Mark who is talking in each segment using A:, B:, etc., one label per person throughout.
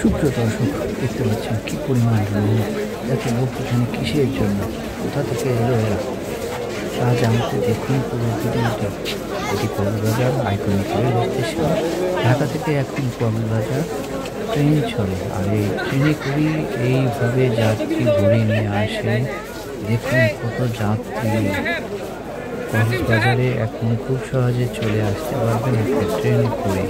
A: সুপ্রিয় দর্শক, দেখতে পাচ্ছেন কি পরিমাণ লোক। এত লোক এখানে কিসের জন্য, কোথা থেকে এলো এরা? আজ আমাকে দেখুন পুরো ভিডিওটা। এটি Cox's Bazar iconic rail station. Dhaka থেকে এখন কক্সবাজার ট্রেন চলে, আর এই ট্রেনে করেই এইভাবে যাত্রী ভরে নিয়ে আসে। দেখুন কত যাত্রী। কক্সবাজারে এখন খুব সহজে চলে আসতে পারবেন একটা ট্রেনে করে।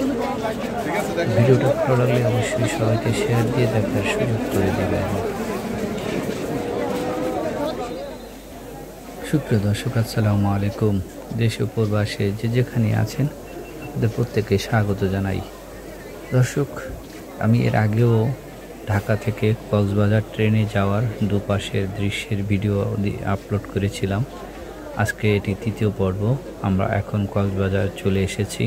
A: ভিডিওটা ভালো লাগলে অবশ্যই সবাইকে শেয়ার দিয়ে দেখার সুযোগ করে দেবেন। সুপ্রিয় দর্শক, আসসালামু আলাইকুম। দেশ ও প্রবাসে যে যেখানে আছেন আপনাদের প্রত্যেককে স্বাগত জানাই। দর্শক, আমি এর আগেও ঢাকা থেকে কক্সবাজার ট্রেনে যাওয়ার দুপাশের দৃশ্যের ভিডিও আপলোড করেছিলাম। আজকে এটি তৃতীয় পর্ব। আমরা এখন কক্সবাজার চলে এসেছি।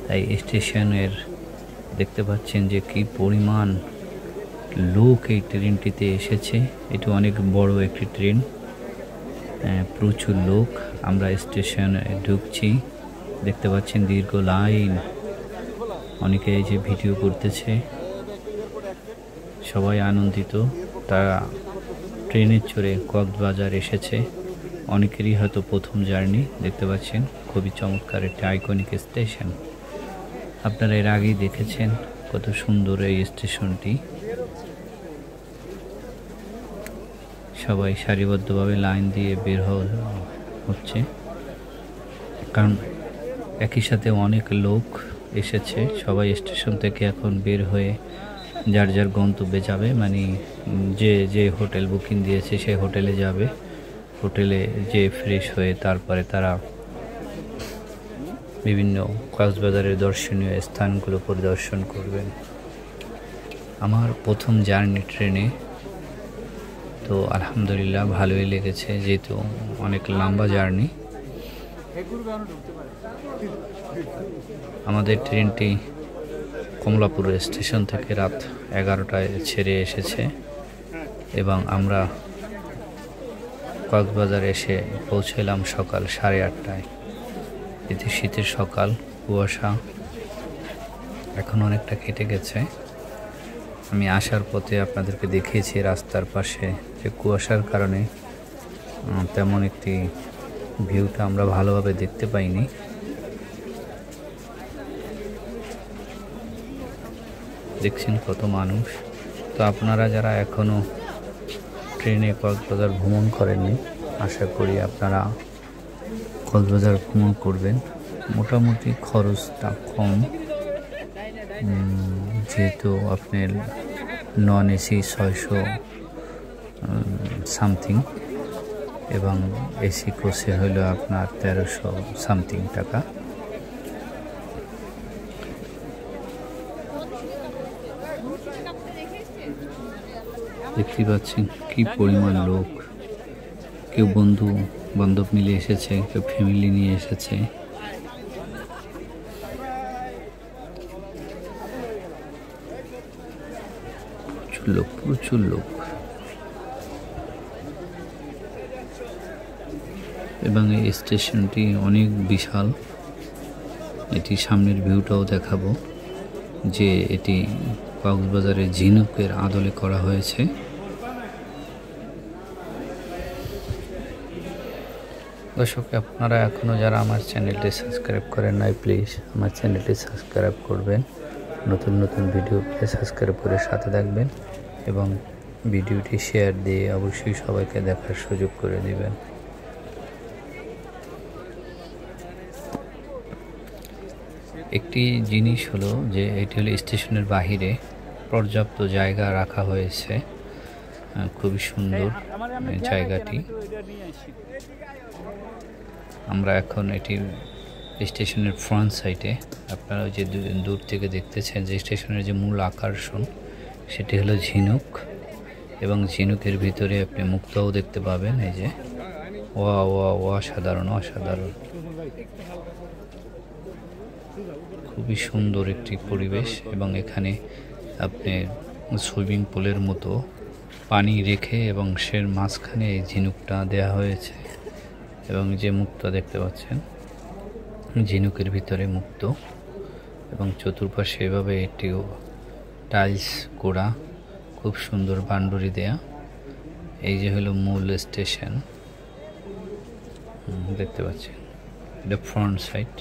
A: তাই স্টেশনের দেখতে পাচ্ছেন যে কি পরিমাণ লোক এই ট্রেনটিতে এসেছে। এটি অনেক বড় একটি ট্রেন, প্রচুর লোক। আমরা স্টেশনে ঢুকছি, দেখতে পাচ্ছেন দীর্ঘ লাইন। অনেকে এই যে ভিডিও করতেছে, সবাই আনন্দিত। তারা ট্রেনে চড়ে কক্সবাজার এসেছে। অনেকেরই হয়তো প্রথম জার্নি। দেখতে পাচ্ছেন খুবই চমৎকার একটি আইকনিক স্টেশন। আপনারা এর আগেই দেখেছেন কত সুন্দর এই স্টেশনটি। সবাই সারিবদ্ধভাবে লাইন দিয়ে বের হচ্ছে, কারণ একই সাথে অনেক লোক এসেছে। সবাই স্টেশন থেকে এখন বের হয়ে যার যার গন্তব্যে যাবে, মানে যে হোটেল বুকিং দিয়েছে সেই হোটেলে যাবে। হোটেলে যে ফ্রেশ হয়ে তারপরে তারা বিভিন্ন কক্সবাজারের দর্শনীয় স্থানগুলো পরিদর্শন করবেন। আমার প্রথম জার্নি ট্রেনে, তো আলহামদুলিল্লাহ ভালোই লেগেছে, যেহেতু অনেক লম্বা জার্নি। আমাদের ট্রেনটি কমলাপুর স্টেশন থেকে রাত 11টায় ছেড়ে এসেছে এবং আমরা কক্সবাজার এসে পৌঁছলাম সকাল 8:30টায়। এটি শীতের সকাল, কুয়াশা এখন অনেকটা কেটে গেছে। আমি আসার পথে আপনাদেরকে দেখিয়েছি রাস্তার পাশে যে কুয়াশার কারণে তেমন একটি ভিউটা আমরা ভালোভাবে দেখতে পাইনি। দেখছেন কত মানুষ। তো আপনারা যারা এখনও ট্রেনে কক্সবাজার ভ্রমণ করেননি, আশা করি আপনারা কক্সবাজার ভ্রমণ করবেন। মোটামুটি খরচটা কম, যেহেতু আপনার নন এসি 600 সামথিং এবং এসি কোচে হলো আপনার 1300 সামথিং টাকা। দেখতে পাচ্ছেন কি পরিমাণ লোক। কেউ বন্ধু বান্ধব মিলে এসেছে, কেউ ফ্যামিলি নিয়ে এসেছে। প্রচুর লোক এবং এই স্টেশনটি অনেক বিশাল। এটি সামনের ভিউটাও দেখাবো, যে এটি কক্সবাজারের ঝিনুকের আদলে করা হয়েছে। দর্শক, আপনারা এখনও যারা আমার চ্যানেলটি সাবস্ক্রাইব করেন নাই, প্লিজ আমার চ্যানেলটি সাবস্ক্রাইব করবেন। নতুন নতুন ভিডিও পেলে সাবস্ক্রাইব করে সাথে থাকবেন এবং ভিডিওটি শেয়ার দিয়ে অবশ্যই সবাইকে দেখার সুযোগ করে দিবেন। একটি জিনিস হলো যে এটি হলো স্টেশনের বাহিরে পর্যাপ্ত জায়গা রাখা হয়েছে। খুবই সুন্দর জায়গাটি। আমরা এখন এটি স্টেশনের ফ্রন্ট সাইডে। আপনারা যে দূর থেকে দেখতেছেন যে স্টেশনের যে মূল আকর্ষণ সেটি হলো ঝিনুক, এবং ঝিনুকের ভিতরে আপনি মুক্তাও দেখতে পাবেন। এই যে অসাধারণ অসাধারণ, খুবই সুন্দর একটি পরিবেশ। এবং এখানে আপনি সুইমিং পুলের মতো পানি রেখে এবং সে মাঝখানে এই ঝিনুকটা দেয়া হয়েছে, এবং যে মুক্তা দেখতে পাচ্ছেন ঝিনুকের ভিতরে মুক্ত, এবং চতুর্পাশে এভাবে একটি টাইলস করা, খুব সুন্দর বান্ডুরি দেয়া। এই যে হলো মূল স্টেশন, দেখতে পাচ্ছেন, এটা ফ্রন্ট সাইড।